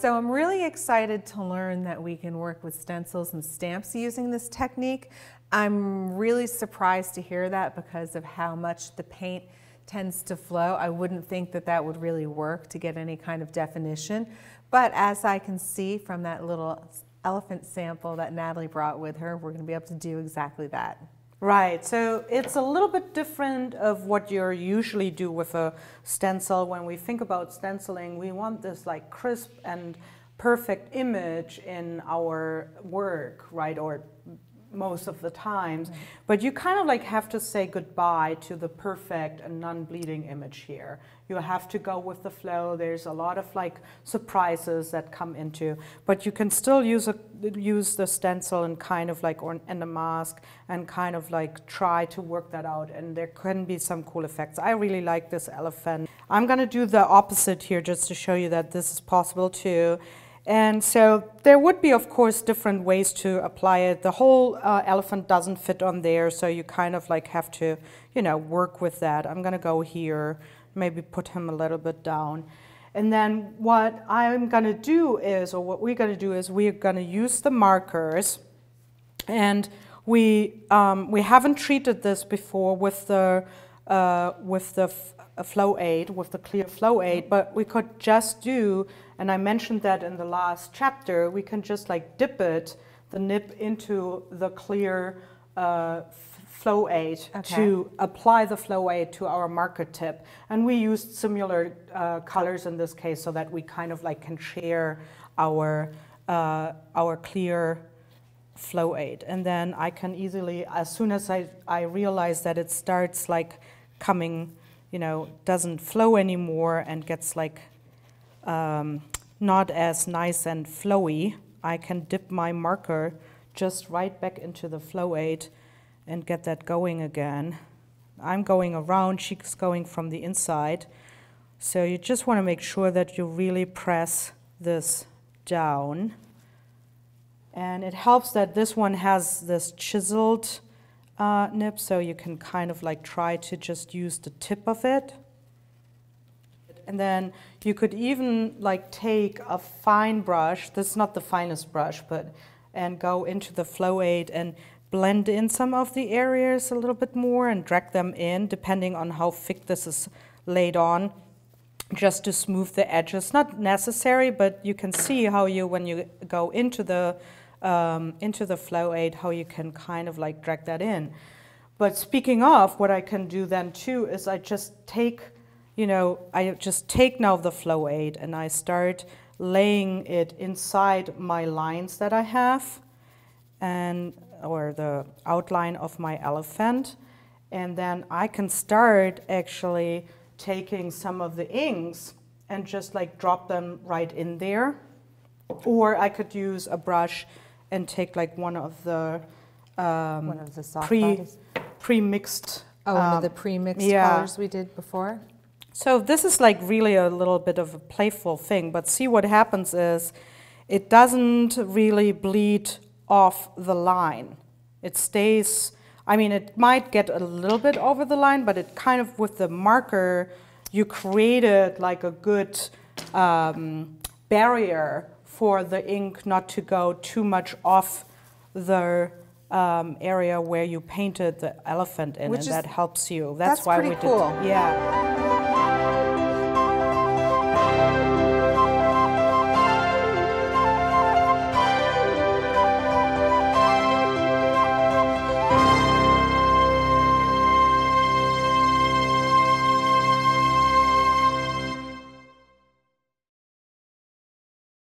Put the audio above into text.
So I'm really excited to learn that we can work with stencils and stamps using this technique. I'm really surprised to hear that because of how much the paint tends to flow. I wouldn't think that that would really work to get any kind of definition. But as I can see from that little elephant sample that Natalie brought with her, we're going to be able to do exactly that. Right, so it's a little bit different of what you usually do with a stencil. When we think about stenciling, we want this like crisp and perfect image in our work, right, or most of the times. Right. But you kind of like have to say goodbye to the perfect and non-bleeding image here. You have to go with the flow. There's a lot of like surprises that come into, but you can still use the stencil and kind of like, and the mask, and kind of like try to work that out, and there can be some cool effects. I really like this elephant. I'm gonna do the opposite here just to show you that this is possible too. And so there would be, of course, different ways to apply it. The whole elephant doesn't fit on there, so you kind of like have to, you know, work with that. I'm gonna go here, maybe put him a little bit down. And then what I'm gonna do is, or what we're gonna do is, we're gonna use the markers, and we haven't treated this before with the flow aid, with the clear flow aid, but we could just do, and I mentioned that in the last chapter, we can just like dip it, the nib, into the clear flow aid to apply the flow aid to our marker tip. And we used similar colors in this case so that we kind of like can share our clear flow aid. And then I can easily, as soon as I realize that it starts like coming, you know, doesn't flow anymore and gets like not as nice and flowy, I can dip my marker just right back into the flow aid and get that going again. I'm going around, she's going from the inside. So you just want to make sure that you really press this down. And it helps that this one has this chiseled nib, so you can kind of like try to just use the tip of it. And then you could even like take a fine brush, this is not the finest brush, but, and go into the flow aid and blend in some of the areas a little bit more and drag them in, depending on how thick this is laid on, just to smooth the edges. Not necessary, but you can see how you, when you go into the flow aid, how you can kind of like drag that in. But speaking of, what I can do then too is I just take, you know, I just take now the flow aid and I start laying it inside my lines that I have, and or the outline of my elephant. And then I can start actually taking some of the inks and just like drop them right in there. Or I could use a brush and take like one of the soft pre-mixed. One of the pre-mixed colors we did before. So this is like really a little bit of a playful thing, but see what happens is it doesn't really bleed off the line. It stays, I mean, it might get a little bit over the line, but it kind of, with the marker, you created like a good barrier for the ink not to go too much off the area where you painted the elephant in, and that helps you. That's why we did. Cool. Yeah.